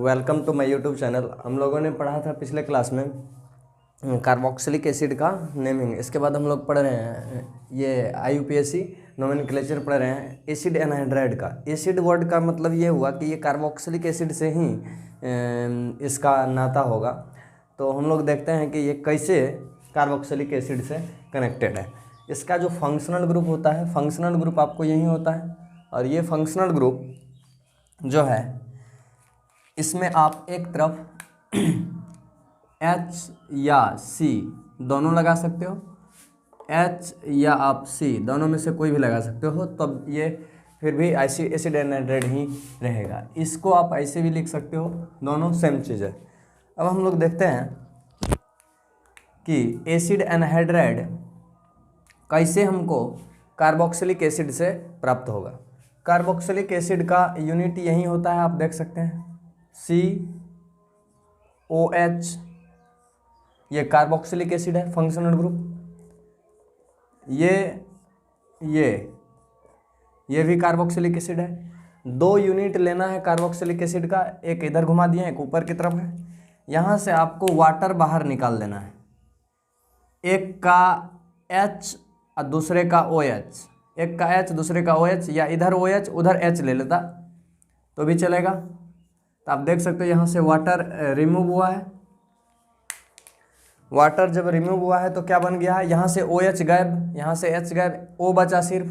Welcome to my YouTube channel. हम लोगों ने पढ़ा था पिछले क्लास में कार्बोक्सिलिक एसिड का नेमिंग। इसके बाद हम लोग पढ़ रहे हैं ये IUPAC नोमेनक्लेचर पढ़ रहे हैं एसिड एनहाइड्राइड का। एसिड वर्ड का मतलब ये हुआ कि ये कार्बोक्सिलिक एसिड से ही इसका नाता होगा। तो हम लोग देखते हैं कि ये कैसे कार्बोक्सिलिक एसिड से कनेक्टेड है। इसका जो फंक्शनल ग्रुप होता है, फंक्शनल ग्रुप आपको यही होता है। और ये फंक्शनल ग्रुप जो है इसमें आप एक तरफ H या C दोनों लगा सकते हो, H या आप C दोनों में से कोई भी लगा सकते हो, तब ये फिर भी एसिड एनहाइड्राइड ही रहेगा। इसको आप ऐसे भी लिख सकते हो, दोनों सेम चीज़ है। अब हम लोग देखते हैं कि एसिड एनहाइड्राइड कैसे हमको कार्बोक्सिलिक एसिड से प्राप्त होगा। कार्बोक्सिलिक एसिड का यूनिट यही होता है, आप देख सकते हैं COH। ये कार्बोक्सिलिक एसिड है फंक्शनल ग्रुप। ये भी कार्बोक्सिलिक एसिड है। दो यूनिट लेना है कार्बोक्सिलिक एसिड का, एक इधर घुमा दिए, एक ऊपर की तरफ है। यहाँ से आपको वाटर बाहर निकाल देना है। एक का H और दूसरे का OH, एक का H दूसरे का OH, या इधर OH उधर H ले लेता तो भी चलेगा। तो आप देख सकते हो यहाँ से वाटर रिमूव हुआ है। वाटर जब रिमूव हुआ है तो क्या बन गया है, यहाँ से OH गायब, यहाँ से H गायब, O बचा सिर्फ।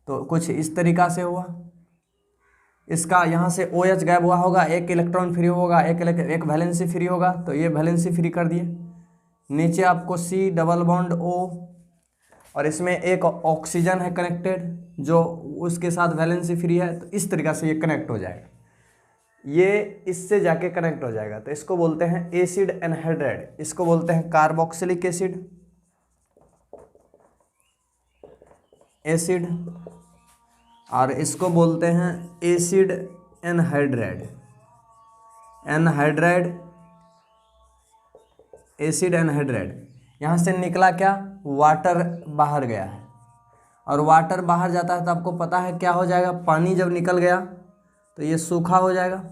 तो कुछ इस तरीक़ा से हुआ। इसका यहाँ से OH गायब हुआ होगा, एक इलेक्ट्रॉन फ्री होगा, एक वैलेंसी फ्री होगा, तो ये वैलेंसी फ्री कर दिए। नीचे आपको C डबल बॉन्ड O, और इसमें एक ऑक्सीजन है कनेक्टेड जो उसके साथ वैलेंसी फ्री है। तो इस तरीक़ा से ये कनेक्ट हो जाएगा, ये इससे जाके कनेक्ट हो जाएगा। तो इसको बोलते हैं एसिड एनहाइड्राइड, इसको बोलते हैं कार्बोक्सिलिक एसिड, और इसको बोलते हैं एसिड एनहाइड्राइड। Acid anhydride. यहाँ से निकला क्या, वाटर बाहर गया है, और वाटर बाहर जाता है तो आपको पता है क्या हो जाएगा, पानी जब निकल गया तो ये सूखा हो जाएगा।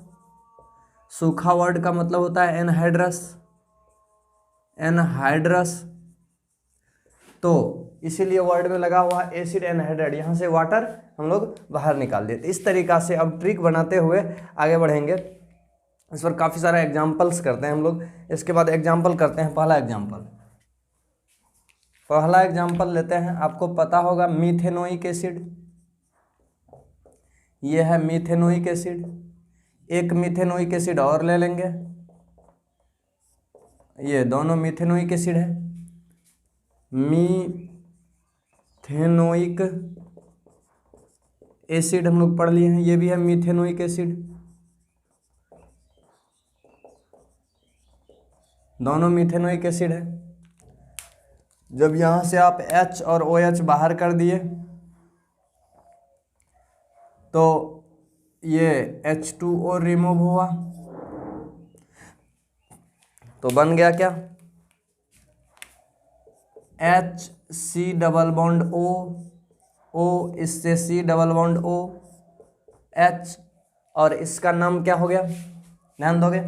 सूखा वर्ड का मतलब होता है एनहाइड्रस। तो इसीलिए वर्ड में लगा हुआ एसिड एनहाइड्राइड, यहाँ से वाटर हम लोग बाहर निकाल देते। इस तरीक़ा से अब ट्रिक बनाते हुए आगे बढ़ेंगे। इस पर काफ़ी सारा एग्जाम्पल्स करते हैं हम लोग। इसके बाद एग्जाम्पल करते हैं। पहला एग्जाम्पल लेते हैं, आपको पता होगा मीथेनोइक एसिड। ये है मीथेनोइक एसिड। एक मीथेनोइक एसिड और ले लेंगे, ये दोनों मीथेनोइक एसिड है। मीथेनोइक एसिड हम लोग पढ़ लिए हैं, ये भी है मीथेनोइक एसिड। दोनों मीथेनोइक एसिड है। जब यहाँ से आप H और OH बाहर कर दिए तो ये H2O रिमूव हुआ, तो बन गया क्या, HC डबल बॉन्ड O, इससे C double bond O, H, और इसका नाम क्या हो गया, ध्यान दोगे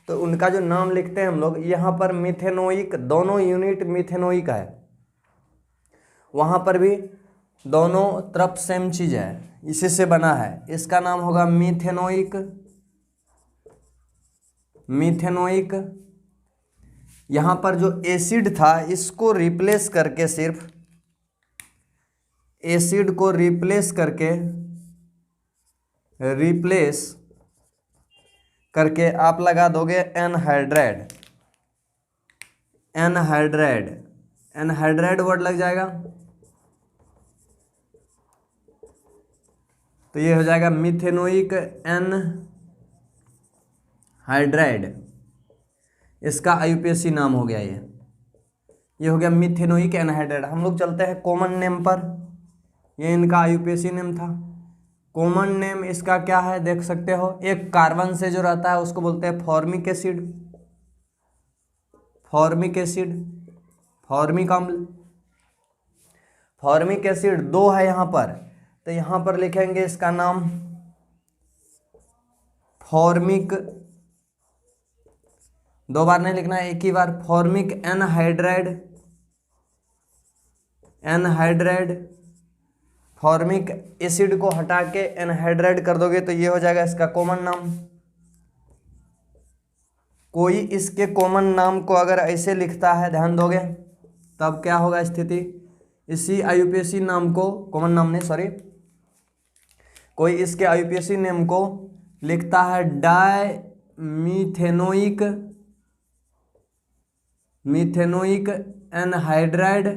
तो उनका जो नाम लिखते हैं हम लोग, यहाँ पर मीथेनोइक, दोनों यूनिट मीथेनोइक है, वहाँ पर भी दोनों तरफ सेम चीज़ है, इसी से बना है। इसका नाम होगा मीथेनोइक। यहाँ पर जो एसिड था इसको रिप्लेस करके, सिर्फ एसिड को रिप्लेस करके आप लगा दोगे एनहाइड्राइड वर्ड लग जाएगा, तो ये हो जाएगा मीथेनोइक एनहाइड्राइड। इसका IUPAC नाम हो गया। ये हो गया मीथेनोइक एनहाइड्राइड। हम लोग चलते हैं कॉमन नेम पर। ये इनका IUPAC नेम था। कॉमन नेम इसका क्या है देख सकते हो, एक कार्बन से जो रहता है उसको बोलते हैं फॉर्मिक अम्ल। फॉर्मिक एसिड दो है यहाँ पर, तो यहाँ पर लिखेंगे इसका नाम फॉर्मिक, दो बार नहीं लिखना है, एक ही बार, formic anhydride, anhydride, formic acid को हटा के एनहाइड्राइड कर दोगे तो ये हो जाएगा इसका कॉमन नाम। कोई इसके कॉमन नाम को अगर ऐसे लिखता है, ध्यान दोगे, तब क्या होगा स्थिति, इसी आईयूपीएसी नाम को, कॉमन नाम नहीं सॉरी, कोई इसके आईयूपीएसी नेम को लिखता है die methanoic, methanoic anhydride,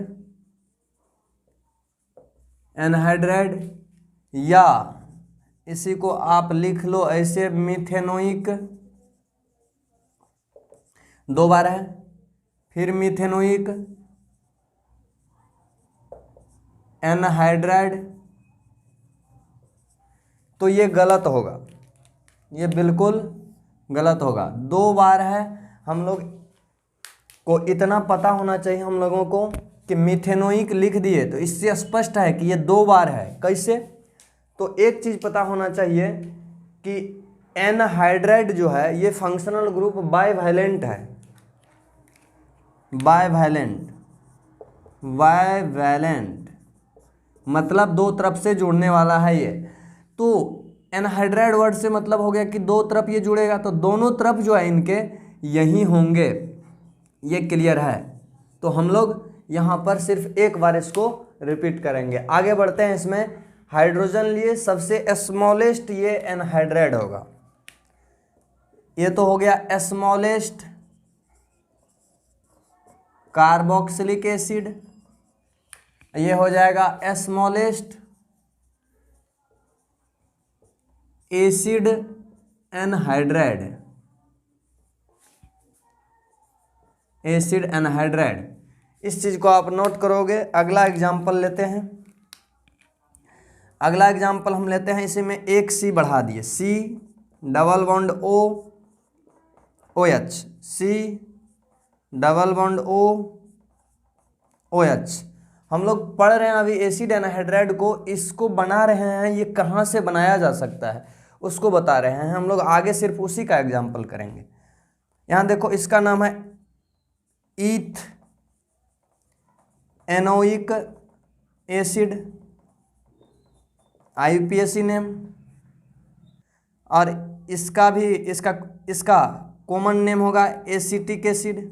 anhydride, या इसी को आप लिख लो ऐसे मीथेनोइक, दो बार है, फिर मीथेनोइक एनहाइड्राइड, तो ये गलत होगा, ये बिल्कुल गलत होगा। दो बार है, हम लोग को इतना पता होना चाहिए हम लोगों को कि मीथेनोइक लिख दिए तो इससे स्पष्ट है कि ये दो बार है। कैसे, तो एक चीज़ पता होना चाहिए कि एनहाइड्राइड जो है ये फंक्शनल ग्रुप बाइवैलेंट है, बाइवैलेंट, बाइवैलेंट मतलब दो तरफ से जुड़ने वाला है ये। तो एनहाइड्राइड वर्ड से मतलब हो गया कि दो तरफ ये जुड़ेगा, तो दोनों तरफ जो है इनके यही होंगे, ये क्लियर है। तो हम लोग यहाँ पर सिर्फ एक बार इसको रिपीट करेंगे। आगे बढ़ते हैं, इसमें हाइड्रोजन लिए सबसे स्मॉलेस्ट ये एनहाइड्राइड होगा, ये तो हो गया स्मॉलेस्ट कार्बोक्सिलिक एसिड, ये हो जाएगा smallest acid anhydride, acid anhydride. इस चीज को आप नोट करोगे। अगला एग्जाम्पल लेते हैं, अगला एग्जाम्पल हम लेते हैं, इसी में एक सी बढ़ा दिए, C double bond O O H, C double bond O O H. हम लोग पढ़ रहे हैं अभी एसिड एनहाइड्राइड को, इसको बना रहे हैं, ये कहाँ से बनाया जा सकता है उसको बता रहे हैं हम लोग। आगे सिर्फ उसी का एग्जाम्पल करेंगे। यहाँ देखो, इसका नाम है ईथ एनोइक एसिड, आईयूपीएसी नेम, और इसका भी इसका कॉमन नेम होगा acetic acid,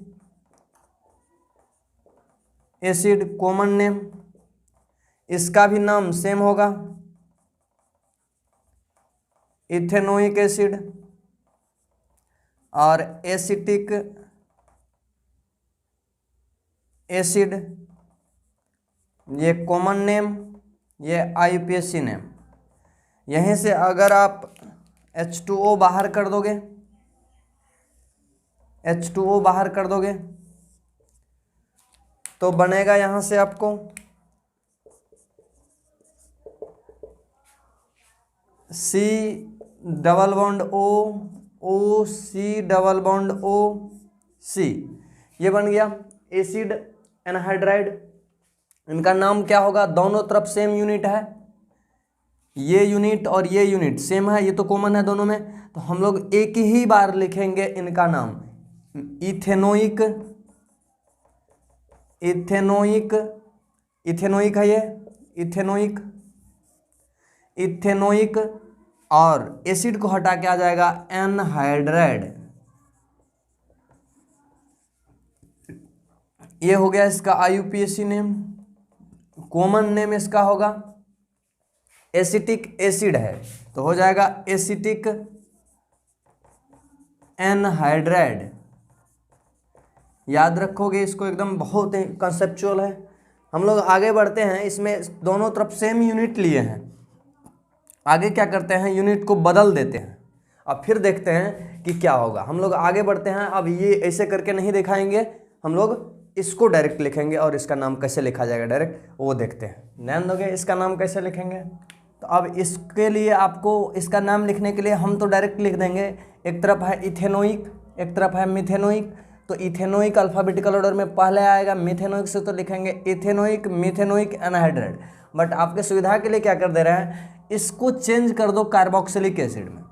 acid common name. इसका भी नाम सेम होगा इथेनोइक एसिड, और एसिटिक एसिड ये कॉमन नेम, ये आईयूपीएसी नेम। यहीं से अगर आप H2O बाहर कर दोगे, H2O बाहर कर दोगे तो बनेगा यहां से आपको C double bond O O C double bond O C, ये बन गया एसिड एनहाइड्राइड। इनका नाम क्या होगा, दोनों तरफ सेम यूनिट है, ये यूनिट और ये यूनिट सेम है, ये तो कॉमन है दोनों में, तो हम लोग एक ही बार लिखेंगे इनका नाम, इथेनोइक, इथेनोइक, इथेनोइक है ये, इथेनोइक, इथेनोइक, और एसिड को हटा के आ जाएगा एनहाइड्राइड। ये हो गया इसका आईयूपीएसी नेम। कॉमन नेम इसका होगा एसिटिक एसिड है, तो हो जाएगा एसिटिक एनहाइड्राइड। याद रखोगे इसको, एकदम बहुत ही कंसेप्चुअल है। हम लोग आगे बढ़ते हैं, इसमें दोनों तरफ सेम यूनिट लिए हैं, आगे क्या करते हैं, यूनिट को बदल देते हैं, अब फिर देखते हैं कि क्या होगा। हम लोग आगे बढ़ते हैं, अब ये ऐसे करके नहीं दिखाएंगे, हम लोग इसको डायरेक्ट लिखेंगे और इसका नाम कैसे लिखा जाएगा डायरेक्ट वो देखते हैं। ध्यान दोगे इसका नाम कैसे लिखेंगे। तो अब इसके लिए आपको इसका नाम लिखने के लिए हम तो डायरेक्ट लिख देंगे, एक तरफ है इथेनोइक, एक तरफ है मिथेनोइक। तो इथेनोइक अल्फ़ाबेटिकल ऑर्डर में पहले आएगा, मिथेनोइक से तो लिखेंगे इथेनोइक मिथेनोइक एनहाइड्राइड। बट आपके सुविधा के लिए क्या कर दे रहे हैं, इसको चेंज कर दो कार्बोक्सिलिक एसिड में।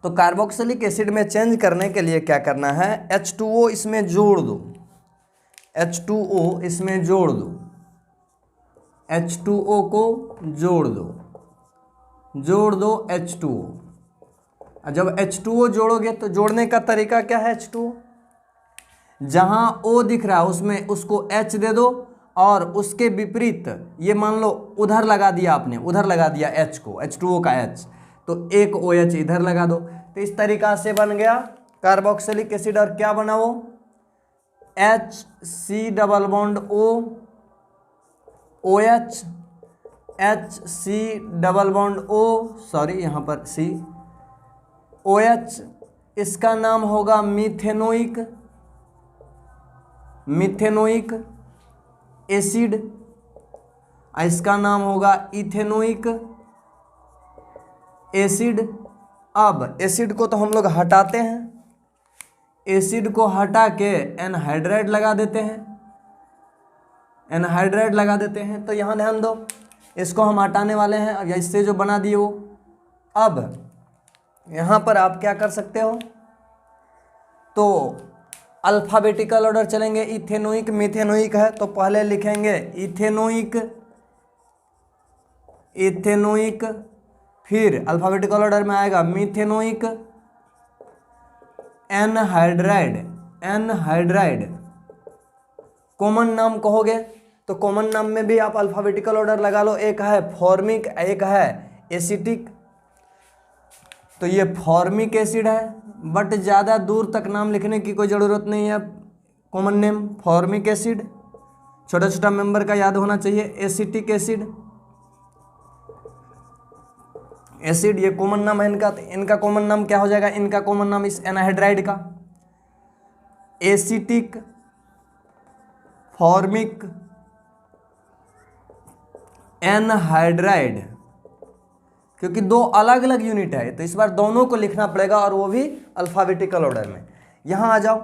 तो कार्बोक्सिलिक एसिड में चेंज करने के लिए क्या करना है, H2O इसमें जोड़ दो, H2O इसमें जोड़ दो, H2O को जोड़ दो H2O। जब H2O जोड़ोगे तो जोड़ने का तरीका क्या है, H2O जहां O दिख रहा है उसमें उसको H दे दो, और उसके विपरीत ये मान लो उधर लगा दिया आपने, उधर लगा दिया H को, H2O का H, तो एक OH इधर लगा दो। तो इस तरीका से बन गया कार्बोक्सिलिक एसिड। और क्या बना वो, HC double bond O OH, HC double bond O, sorry यहाँ पर C OH, इसका नाम होगा मिथेनोइक एसिड, इसका नाम होगा इथेनोइक एसिड। अब एसिड को तो हम लोग हटाते हैं, एसिड को हटा के एनहाइड्राइड लगा देते हैं, तो यहाँ ध्यान दो, इसको हम हटाने वाले हैं, अब इससे जो बना दिए वो। अब यहाँ पर आप क्या कर सकते हो, तो अल्फाबेटिकल ऑर्डर चलेंगे, इथेनोइक मिथेनोइक है तो पहले लिखेंगे इथेनोइक, फिर अल्फाबेटिकल ऑर्डर में आएगा मिथेनोइक एनहाइड्राइड। कॉमन नाम कहोगे तो कॉमन नाम में भी आप अल्फाबेटिकल ऑर्डर लगा लो, एक है फॉर्मिक, एक है एसिटिक। तो ये फॉर्मिक एसिड है, बट ज़्यादा दूर तक नाम लिखने की कोई ज़रूरत नहीं है, कॉमन नेम फॉर्मिक एसिड, छोटा छोटा मेंबर का याद होना चाहिए। एसिटिक एसिड ये कॉमन नाम है इनका, तो इनका कॉमन नाम क्या हो जाएगा, इनका कॉमन नाम इस एनहाइड्राइड का एसिटिक, फॉर्मिक, एनहाइड्राइड, क्योंकि दो अलग अलग यूनिट है तो इस बार दोनों को लिखना पड़ेगा, और वो भी अल्फाबेटिकल ऑर्डर में। यहाँ आ जाओ,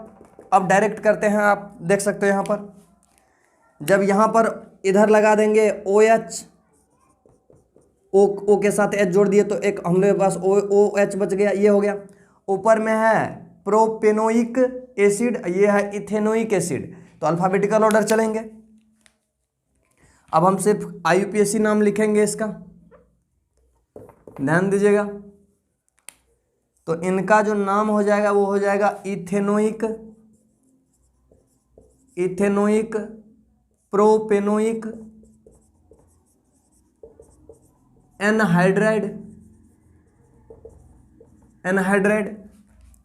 अब डायरेक्ट करते हैं, आप देख सकते हो यहाँ पर, जब यहाँ पर इधर लगा देंगे OH, O के साथ H जोड़ दिए तो एक हम लोग के पास OH बच गया, ये हो गया। ऊपर में है प्रोपेनोइक एसिड, ये है इथेनोइक एसिड, तो अल्फाबेटिकल ऑर्डर चलेंगे। अब हम सिर्फ IUPAC नाम लिखेंगे इसका, ध्यान दीजिएगा। तो इनका जो नाम हो जाएगा वो हो जाएगा ethanoic propanoic anhydride,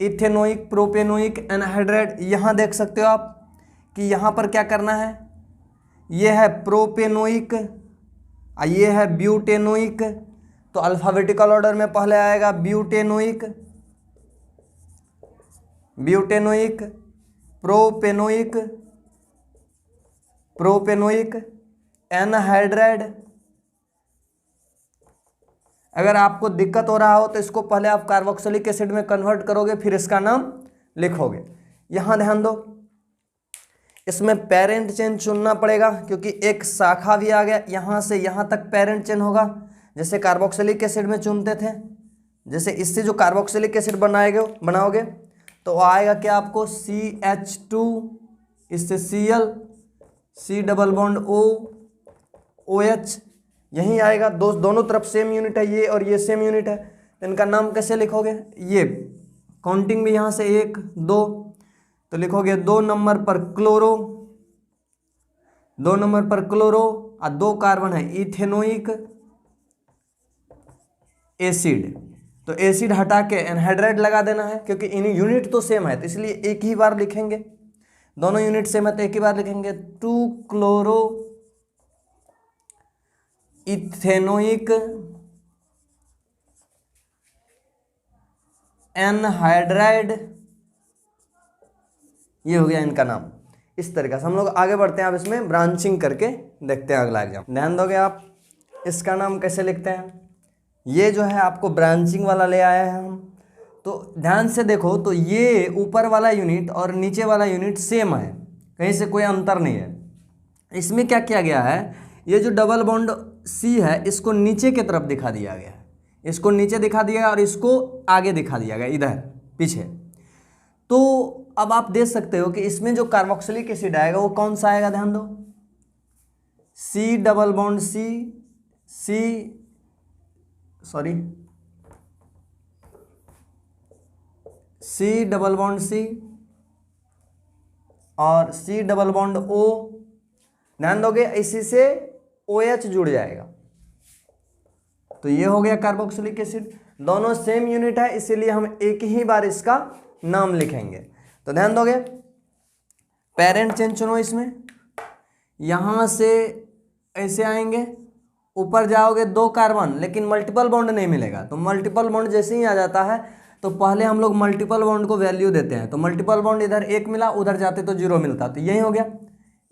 ethanoic propanoic anhydride. यहाँ देख सकते हो आप कि यहाँ पर क्या करना है, ये है प्रोपेनोइक, ये है ब्यूटेनोइक, तो अल्फाबेटिकल ऑर्डर में पहले आएगा ब्यूटेनोइक, प्रोपेनोइक एनहाइड्राइड। अगर आपको दिक्कत हो रहा हो तो इसको पहले आप कार्बोक्सिलिक एसिड में कन्वर्ट करोगे, फिर इसका नाम लिखोगे। यहाँ ध्यान दो, इसमें पेरेंट चेन चुनना पड़ेगा, क्योंकि एक शाखा भी आ गया, यहाँ से यहाँ तक पेरेंट चेन होगा, जैसे कार्बोक्सिलिक एसिड में चुनते थे। जैसे इससे जो कार्बोक्सिलिक एसिड बनाओगे तो आएगा क्या आपको, CH2, इससे Cl, C double bond O OH, यही आएगा। दोनों तरफ सेम यूनिट है, ये और ये सेम यूनिट है, तो इनका नाम कैसे लिखोगे, ये काउंटिंग भी यहाँ से 1 2, तो लिखोगे 2 नंबर पर क्लोरो, 2 नंबर पर क्लोरो, और 2 कार्बन है इथेनोइक एसिड। तो एसिड हटा के एनहाइड्राइड लगा देना है, क्योंकि इन यूनिट तो सेम है, तो इसलिए एक ही बार लिखेंगे, दोनों यूनिट सेम है तो एक ही बार लिखेंगे। 2 क्लोरो इथेनोइक एनहाइड्राइड, ये हो गया इनका नाम। इस तरीके से हम लोग आगे बढ़ते हैं। अब इसमें ब्रांचिंग करके देखते हैं अगला एग्जाम, ध्यान दोगे आप। इसका नाम कैसे लिखते हैं, ये जो है आपको ब्रांचिंग वाला ले आया है हम, तो ध्यान से देखो, तो ये ऊपर वाला यूनिट और नीचे वाला यूनिट सेम है, कहीं से कोई अंतर नहीं है। इसमें क्या किया गया है, ये जो डबल बॉन्ड C है इसको नीचे की तरफ दिखा दिया गया है, इसको नीचे दिखा दिया और इसको आगे दिखा दिया गया इधर पीछे। तो अब आप देख सकते हो कि इसमें जो कार्बोक्सिलिक एसिड आएगा वो कौन सा आएगा, ध्यान दो, C double bond C, C double bond C और सी डबल बॉन्ड ओ। ध्यान दोगे इसी से OH जुड़ जाएगा, तो ये हो गया कार्बोक्सिलिक एसिड। दोनों सेम यूनिट है इसीलिए हम एक ही बार इसका नाम लिखेंगे। तो ध्यान दोगे पेरेंट चेन चुनो, इसमें यहां से ऐसे आएंगे, ऊपर जाओगे 2 कार्बन, लेकिन मल्टीपल बॉन्ड नहीं मिलेगा। तो मल्टीपल बॉन्ड जैसे ही आ जाता है तो पहले हम लोग मल्टीपल बॉन्ड को वैल्यू देते हैं। तो मल्टीपल बॉन्ड इधर 1 मिला, उधर जाते तो 0 मिलता, तो यही हो गया।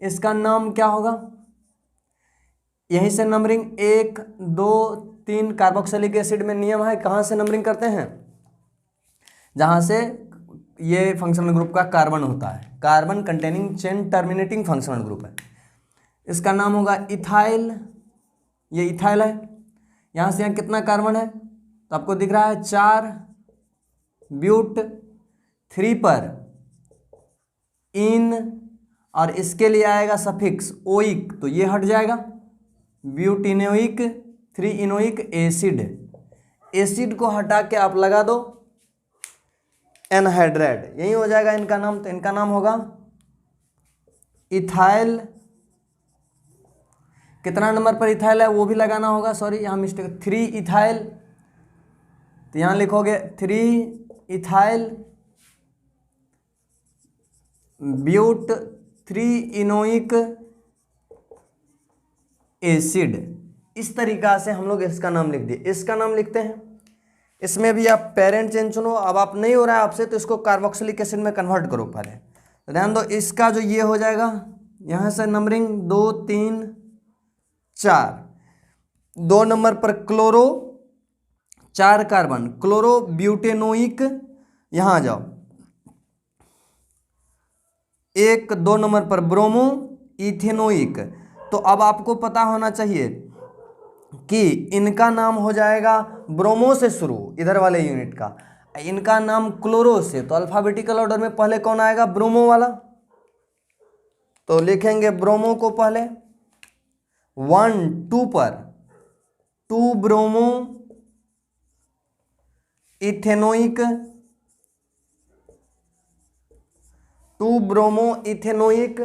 इसका नाम क्या होगा, यहीं से नंबरिंग 1 2 3। कार्बोक्सिलिक एसिड में नियम है, कहाँ से नंबरिंग करते हैं, जहाँ से ये फंक्शनल ग्रुप का कार्बन होता है, carbon containing chain terminating functional group है। इसका नाम होगा इथाइल, ये इथाइल है। यहाँ से यहाँ कितना कार्बन है, तो आपको दिख रहा है 4, ब्यूट 3 पर इन, और इसके लिए आएगा सफिक्स ओइक, तो ये हट जाएगा, ब्यूटिनोइक 3 इनोइक एसिड। एसिड को हटा के आप लगा दो एनहाइड्राइड, यही हो जाएगा इनका नाम। तो इनका नाम होगा इथाइल। कितना नंबर पर इथाइल है वो भी लगाना होगा, सॉरी यहाँ मिस्टेक, 3 इथाइल। तो यहाँ लिखोगे 3 इथाइल ब्यूट 3 इनोइक एसिड। इस तरीका से हम लोग इसका नाम लिख दिए। इसका नाम लिखते हैं, इसमें भी आप पेरेंट चेन चुनो। अब आप नहीं हो रहा है आपसे तो इसको कार्बोक्सिलिक एसिड में कन्वर्ट करो पहले। तो ध्यान दो, इसका जो ये हो जाएगा यहाँ से नंबरिंग 2 3 4, 2 नंबर पर क्लोरो 4 कार्बन क्लोरो ब्यूटेनोइक, यहाँ आ जाओ 1 2 नंबर पर ब्रोमो इथेनोइक। तो अब आपको पता होना चाहिए कि इनका नाम हो जाएगा ब्रोमो से शुरू, इधर वाले यूनिट का, इनका नाम क्लोरो से। तो अल्फाबेटिकल ऑर्डर में पहले कौन आएगा, ब्रोमो वाला। तो लिखेंगे ब्रोमो को पहले 1 2 पर 2 ब्रोमो इथेनोइक, 2 ब्रोमो इथेनोइक,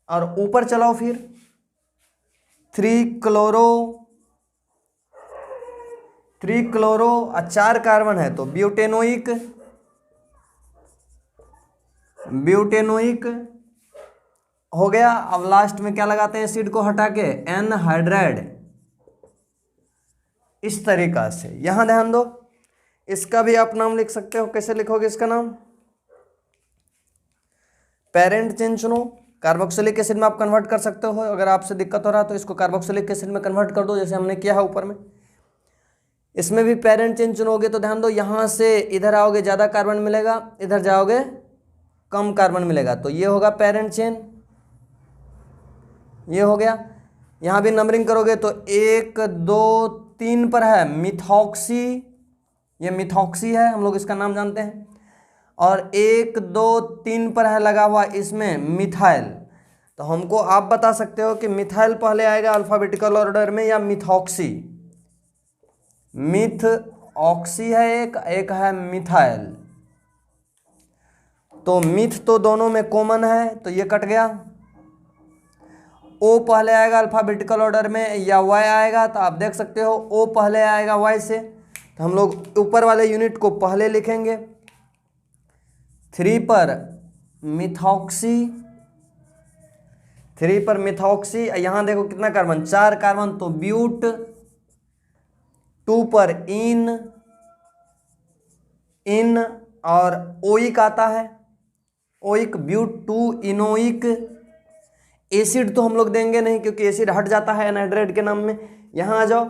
और ऊपर चलाओ फिर 3 क्लोरो और 4 कार्बन है तो ब्यूटेनोइक हो गया। अब लास्ट में क्या लगाते हैं, एसिड को हटा के एनहाइड्राइड। इस तरीका से यहां ध्यान दो, इसका भी आप नाम लिख सकते हो। कैसे लिखोगे इसका नाम, पेरेंट चेन चुनो, कार्बोक्सिलिक एसिड में आप कन्वर्ट कर सकते हो। अगर आपसे दिक्कत हो रहा है तो इसको कार्बोक्सिलिक एसिड में कन्वर्ट कर दो, जैसे हमने किया है ऊपर में। इसमें भी पेरेंट चेन चुनोगे तो ध्यान दो, यहाँ से इधर आओगे ज़्यादा कार्बन मिलेगा, इधर जाओगे कम कार्बन मिलेगा, तो ये होगा पेरेंट चेन, ये हो गया। यहाँ भी नंबरिंग करोगे तो 1 2 3 पर है मिथॉक्सी, ये मिथॉक्सी है, हम लोग इसका नाम जानते हैं। और 1 2 3 पर है लगा हुआ इसमें मिथाइल। तो हमको आप बता सकते हो कि मिथाइल पहले आएगा अल्फाबेटिकल ऑर्डर में या मिथॉक्सी। मिथ ऑक्सी है एक है मिथाइल। तो मिथ तो दोनों में कॉमन है तो ये कट गया। ओ पहले आएगा अल्फाबेटिकल ऑर्डर में या वाई आएगा, तो आप देख सकते हो ओ पहले आएगा वाई से। तो हम लोग ऊपर वाले यूनिट को पहले लिखेंगे। 3 पर मिथॉक्सी, 3 पर मिथॉक्सी, यहाँ देखो कितना कार्बन, 4 कार्बन, तो ब्यूट। 2 पर इन और ओइक आता है, ओइक ब्यूट 2 इनोइक। एसिड तो हम लोग देंगे नहीं क्योंकि एसिड हट जाता है एनहाइड्राइड के नाम में। यहां आ जाओ,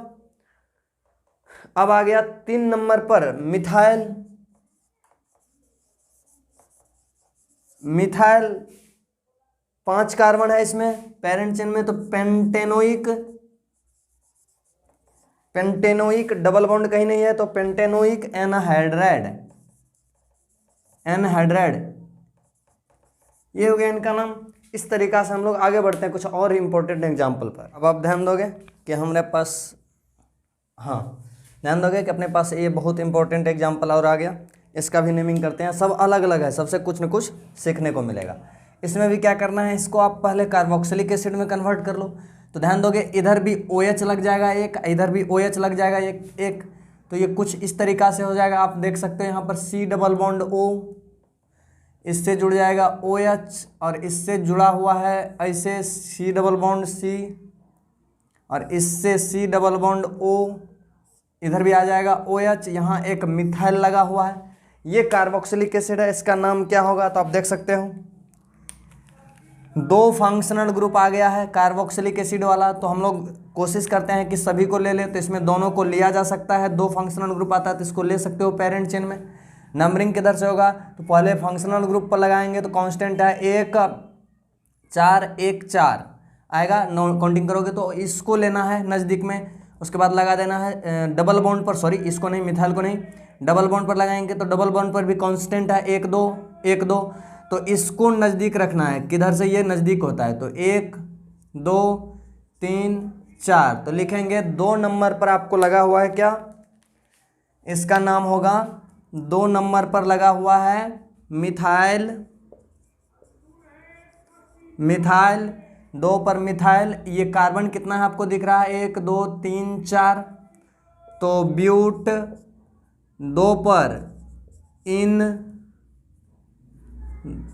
अब आ गया 3 नंबर पर मिथाइल, मिथाइल 5 कार्बन है इसमें पेरेंट चेन में, तो पेंटेनोइक, पेंटेनोइक डबल बॉन्ड कहीं नहीं है तो पेंटेनोइक एनहाइड्राइड, एनहाइड्राइड ये हो गया इनका नाम। इस तरीका से हम लोग आगे बढ़ते हैं कुछ और इंपॉर्टेंट एग्जाम्पल पर। अब आप ध्यान दोगे कि हमारे पास, हाँ ध्यान दोगे कि अपने पास ये बहुत इंपॉर्टेंट एग्जाम्पल और आ गया। इसका भी नेमिंग करते हैं, सब अलग अलग है, सबसे कुछ न कुछ सीखने को मिलेगा। इसमें भी क्या करना है, इसको आप पहले कार्बोक्सिलिक एसिड में कन्वर्ट कर लो। तो ध्यान दोगे इधर भी OH लग जाएगा एक, इधर भी OH लग जाएगा एक, तो ये कुछ इस तरीका से हो जाएगा। आप देख सकते हो यहाँ पर C डबल बॉन्ड O, इससे जुड़ जाएगा OH, और इससे जुड़ा हुआ है ऐसे C डबल बॉन्ड C, और इससे C डबल बॉन्ड O, इधर भी आ जाएगा OH, यहाँ एक मिथाइल लगा हुआ है। ये कार्बोक्सिलिक एसिड है, इसका नाम क्या होगा, तो आप देख सकते हो 2 फंक्शनल ग्रुप आ गया है कार्बोक्सिलिक एसिड वाला। तो हम लोग कोशिश करते हैं कि सभी को ले ले, तो इसमें दोनों को लिया जा सकता है। 2 फंक्शनल ग्रुप आता है तो इसको ले सकते हो पेरेंट चेन में। नंबरिंग किधर से होगा, तो पहले फंक्शनल ग्रुप पर लगाएंगे तो कांस्टेंट है 1 4 1 4 आएगा, काउंटिंग करोगे तो इसको लेना है नज़दीक में। उसके बाद लगा देना है डबल बॉन्ड पर, सॉरी इसको नहीं, मिथाइल को नहीं, डबल बॉन्ड पर लगाएंगे तो डबल बॉन्ड पर भी कांस्टेंट है 1 2 1 2, तो इसको नज़दीक रखना है। किधर से ये नज़दीक होता है, तो 1 2 3 4, तो लिखेंगे 2 नंबर पर आपको लगा हुआ है क्या, इसका नाम होगा 2 नंबर पर लगा हुआ है मिथाइल, मिथाइल 2 पर मिथाइल। ये कार्बन कितना है आपको दिख रहा है, 1 2 3 4, तो ब्यूट 2 पर इन,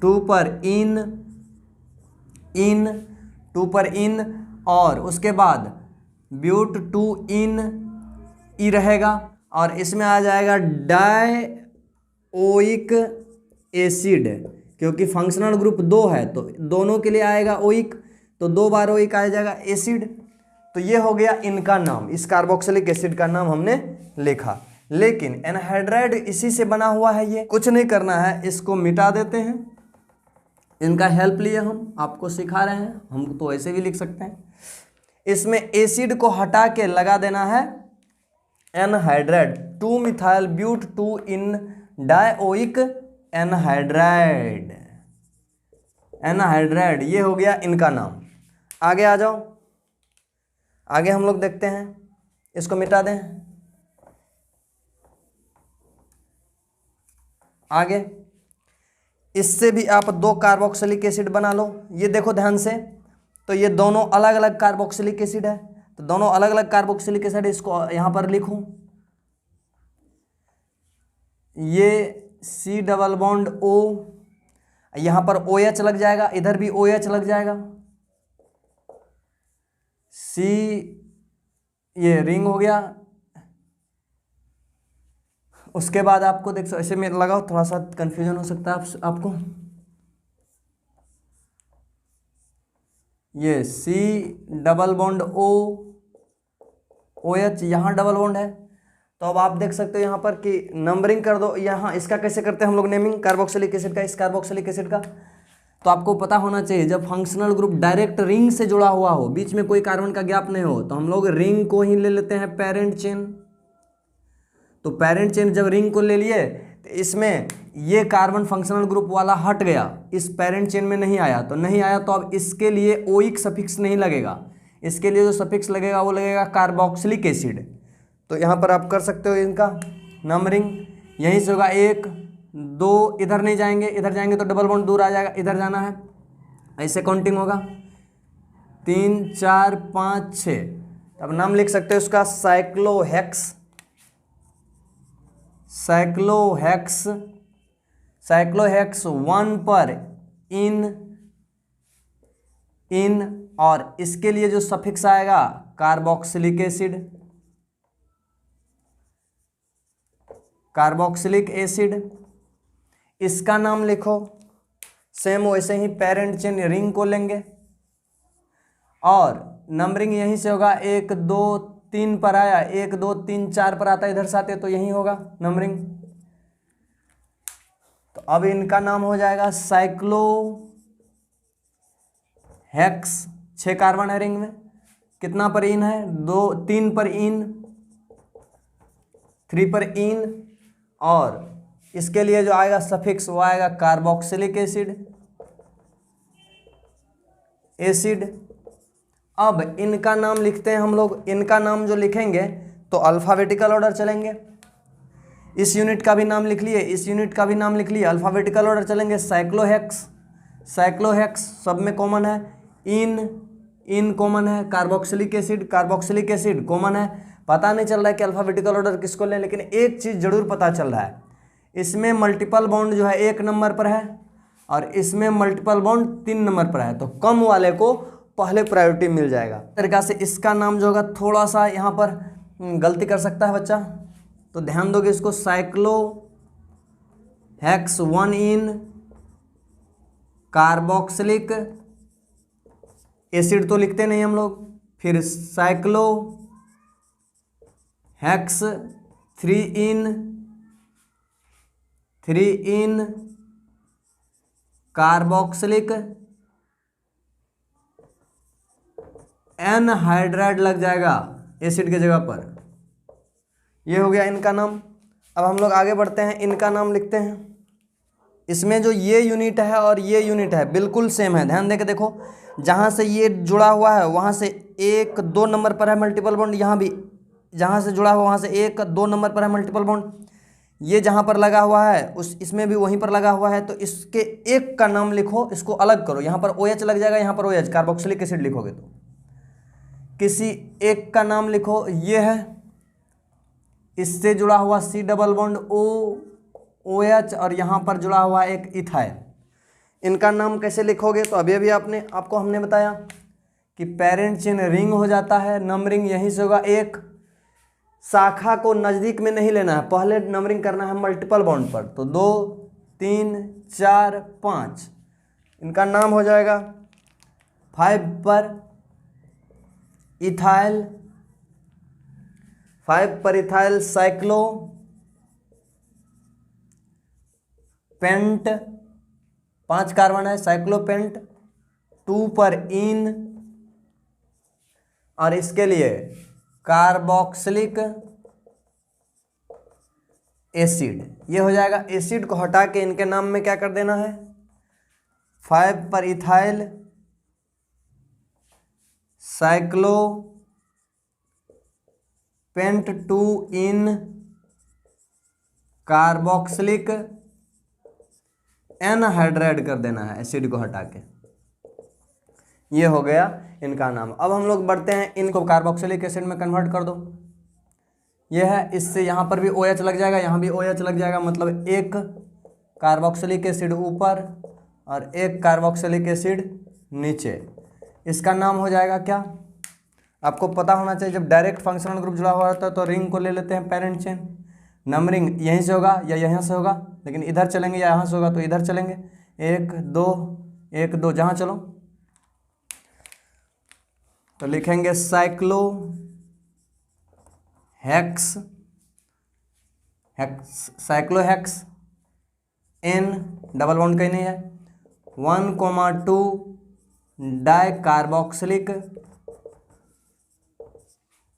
2 पर इन, इन 2 पर इन, और उसके बाद ब्यूट 2 इन ई रहेगा, और इसमें आ जाएगा डाइओइक एसिड, क्योंकि फंक्शनल ग्रुप 2 है तो दोनों के लिए आएगा ओइक, तो 2 बार ओइक आ जाएगा एसिड। तो ये हो गया इनका नाम, इस कार्बोक्सिलिक एसिड का नाम हमने लिखा। लेकिन एनहाइड्राइड इसी से बना हुआ है, ये कुछ नहीं करना है, इसको मिटा देते हैं। इनका हेल्प लिए हम आपको सिखा रहे हैं, हम तो ऐसे भी लिख सकते हैं। इसमें एसिड को हटा के लगा देना है anhydride, 2 methyl but 2 ene dioic anhydride, anhydride ये हो गया इनका नाम। आगे आ जाओ, आगे हम लोग देखते हैं, इसको मिटा दें। आगे इससे भी आप 2 कार्बोक्सिलिक एसिड बना लो। ये देखो ध्यान से, तो ये दोनों अलग अलग कार्बोक्सिलिक एसिड है, तो दोनों अलग अलग कार्बोक्सिलिक एसिड, इसको यहां पर लिखूं, ये C डबल बॉन्ड O, यहां पर OH लग जाएगा, इधर भी OH लग जाएगा, C ये रिंग हो गया। उसके बाद आपको देखो ऐसे में लगाओ, थोड़ा सा कंफ्यूजन हो सकता है आपको, ये C double bond O OH, यहाँ डबल बॉन्ड है। तो अब आप देख सकते हो यहाँ पर कि नंबरिंग कर दो। यहाँ इसका कैसे करते हैं हम लोग नेमिंग, कार्बोक्सिलिक एसिड का, इस कार्बोक्सिलिक एसिड का। तो आपको पता होना चाहिए, जब फंक्शनल ग्रुप डायरेक्ट रिंग से जुड़ा हुआ हो, बीच में कोई कार्बन का गैप नहीं हो, तो हम लोग रिंग को ही ले लेते हैं पेरेंट चेन। तो पेरेंट चेन जब रिंग को ले लिए तो इसमें ये कार्बन फंक्शनल ग्रुप वाला हट गया, इस पेरेंट चेन में नहीं आया, तो नहीं आया तो अब इसके लिए ओइक सफिक्स नहीं लगेगा, इसके लिए जो सफिक्स लगेगा वो लगेगा कार्बोक्सिलिक एसिड। तो यहाँ पर आप कर सकते हो इनका नंबरिंग, यहीं से होगा 1 2, इधर नहीं जाएंगे, इधर जाएंगे तो डबल बॉन्ड दूर आ जाएगा, इधर जाना है, ऐसे काउंटिंग होगा 3 4 5 6। अब नाम लिख सकते हो इसका साइक्लोहेक्स, साइक्लोहेक्स, साइक्लोहेक्स 1 पर इन, इन, और इसके लिए जो सफिक्स आएगा कार्बोक्सिलिक एसिड, कार्बोक्सिलिक एसिड, इसका नाम लिखो। सेम वैसे ही पेरेंट चेन रिंग को लेंगे और नंबरिंग यहीं से होगा, 1 2 3 पर आया, 1 2 3 4 पर आता है, इधर से आते तो यहीं होगा नंबरिंग। तो अब इनका नाम हो जाएगा साइक्लोहेक्स। 6 कार्बन है रिंग में, कितना पर इन है, 2 3 पर इन, 3 पर इन, और इसके लिए जो आएगा सफिक्स वो आएगा कार्बोक्सिलिक एसिड। अब इनका नाम लिखते हैं हम लोग, इनका नाम जो लिखेंगे तो अल्फ़ाबेटिकल ऑर्डर चलेंगे। इस यूनिट का भी नाम लिख लिए, इस यूनिट का भी नाम लिख लिए, अल्फ़ाबेटिकल ऑर्डर चलेंगे। साइक्लोहेक्स सब में कॉमन है, इन कॉमन है, कार्बोक्सिलिक एसिड कॉमन है। पता नहीं चल रहा है कि अल्फ़ाबेटिकल ऑर्डर किसको लें, लेकिन एक चीज़ जरूर पता चल रहा है, इसमें मल्टीपल बॉन्ड जो है 1 नंबर पर है और इसमें मल्टीपल बॉन्ड 3 नंबर पर है, तो कम वाले को पहले प्रायोरिटी मिल जाएगा। इस तरीक़ा से इसका नाम जो होगा थोड़ा सा यहाँ पर गलती कर सकता है बच्चा, तो ध्यान दोगे इसको। साइक्लोहेक्स 1 इन कार्बोक्सिलिक एसिड तो लिखते नहीं हम लोग, फिर साइक्लोहेक्स 3 इन कार्बोक्सिलिक एनहाइड्राइड लग जाएगा एसिड के जगह पर। ये हो गया इनका नाम। अब हम लोग आगे बढ़ते हैं, इनका नाम लिखते हैं। इसमें जो ये यूनिट है और ये यूनिट है बिल्कुल सेम है, ध्यान देके देखो। जहाँ से ये जुड़ा हुआ है वहाँ से 1-2 नंबर पर है मल्टीपल बॉन्ड, यहाँ भी जहाँ से जुड़ा हुआ वहाँ से 1-2 नंबर पर है मल्टीपल बॉन्ड। ये जहाँ पर लगा हुआ है इसमें भी वहीं पर लगा हुआ है, तो इसके एक का नाम लिखो, इसको अलग करो। यहाँ पर OH लग जाएगा, यहाँ पर OH कार्बोक्सिलिक एसिड लिखोगे तो किसी एक का नाम लिखो। ये है, इससे जुड़ा हुआ C डबल बॉन्ड OH और यहाँ पर जुड़ा हुआ एक इथाइल। इनका नाम कैसे लिखोगे, तो अभी आपको हमने बताया कि पेरेंट चेन रिंग हो जाता है, नंबरिंग यहीं से होगा। एक शाखा को नज़दीक में नहीं लेना है, पहले नंबरिंग करना है मल्टीपल बॉन्ड पर, तो 2 3 4 5। इनका नाम हो जाएगा 5 पर इथाइल, 5 पर इथाइल साइक्लोपेंट, 5 कार्बन है साइक्लोपेंट। 2 पर इन, और इसके लिए कार्बोक्सिलिक एसिड। ये हो जाएगा। एसिड को हटा के इनके नाम में क्या कर देना है, 5 पर इथाइल साइक्लोपेंट 2 इन कार्बोक्सिलिक एनहाइड्राइड कर देना है, एसिड को हटा के। ये हो गया इनका नाम। अब हम लोग बढ़ते हैं, इनको कार्बोक्सिलिक एसिड में कन्वर्ट कर दो। ये है, इससे यहाँ पर भी OH लग जाएगा, यहाँ भी OH लग जाएगा, मतलब एक कार्बोक्सिलिक एसिड ऊपर और एक कार्बोक्सिलिक एसिड नीचे। इसका नाम हो जाएगा क्या, आपको पता होना चाहिए। जब डायरेक्ट फंक्शनल ग्रुप जुड़ा हुआ होता है तो रिंग को ले लेते हैं पेरेंट चेन। नंबरिंग यहीं से होगा या यहाँ से होगा, लेकिन इधर चलेंगे या यहाँ से होगा तो इधर चलेंगे। 1 2 1 2 जहाँ चलो, तो लिखेंगे साइक्लोहेक्स N डबल बॉन्ड कहीं नहीं है, 1,2 डाई कार्बोक्सिलिक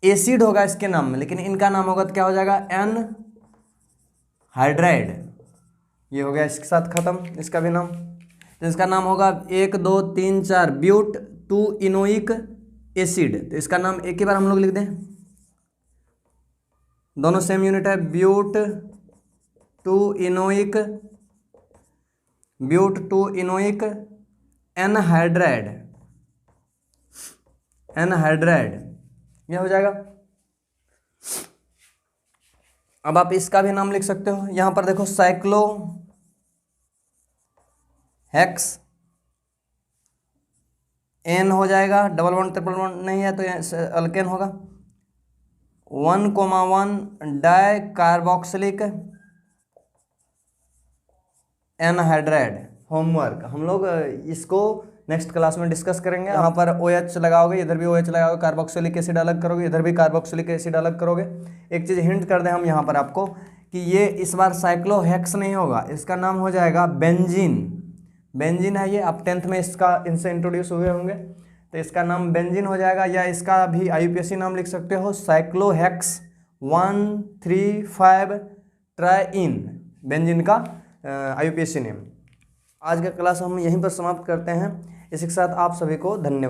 एसिड होगा इसके नाम में, लेकिन इनका नाम होगा तो क्या हो जाएगा, एनहाइड्राइड। ये हो गया, इसके साथ खत्म इसका भी नाम। तो इसका नाम होगा 1 2 3 4 ब्यूट 2 इनोइक एसिड। तो इसका नाम एक ही बार हम लोग लिख दें, दोनों सेम यूनिट है। ब्यूट 2 इनोइक एनहाइड्राइड, ये हो जाएगा। अब आप इसका भी नाम लिख सकते हो। यहां पर देखो साइक्लोहेक्स N हो जाएगा, डबल बॉन्ड ट्रिपल बॉन्ड नहीं है तो अल्केन होगा। 1,1 डाई कार्बोक्सिलिक एनहाइड्राइड। होमवर्क हम लोग इसको नेक्स्ट क्लास में डिस्कस करेंगे। यहाँ पर OH लगाओगे, इधर भी OH लगाओगे, कार्बोक्सिलिक एसिड अलग करोगे, इधर भी कार्बोक्सिलिक एसिड अलग करोगे। एक चीज़ हिंट कर दें हम यहाँ पर आपको कि ये इस बार साइक्लोहेक्स नहीं होगा, इसका नाम हो जाएगा बेंजीन। बेंजीन है ये, आप 10th में इनसे इंट्रोड्यूस हुए होंगे, तो इसका नाम बेंजीन हो जाएगा। या इसका भी IUPAC नाम लिख सकते हो, साइक्लोहेक्स 135 ट्राइन बेंजीन का IUPAC नेम। आज का क्लास हम यहीं पर समाप्त करते हैं। इसी के साथ आप सभी को धन्यवाद।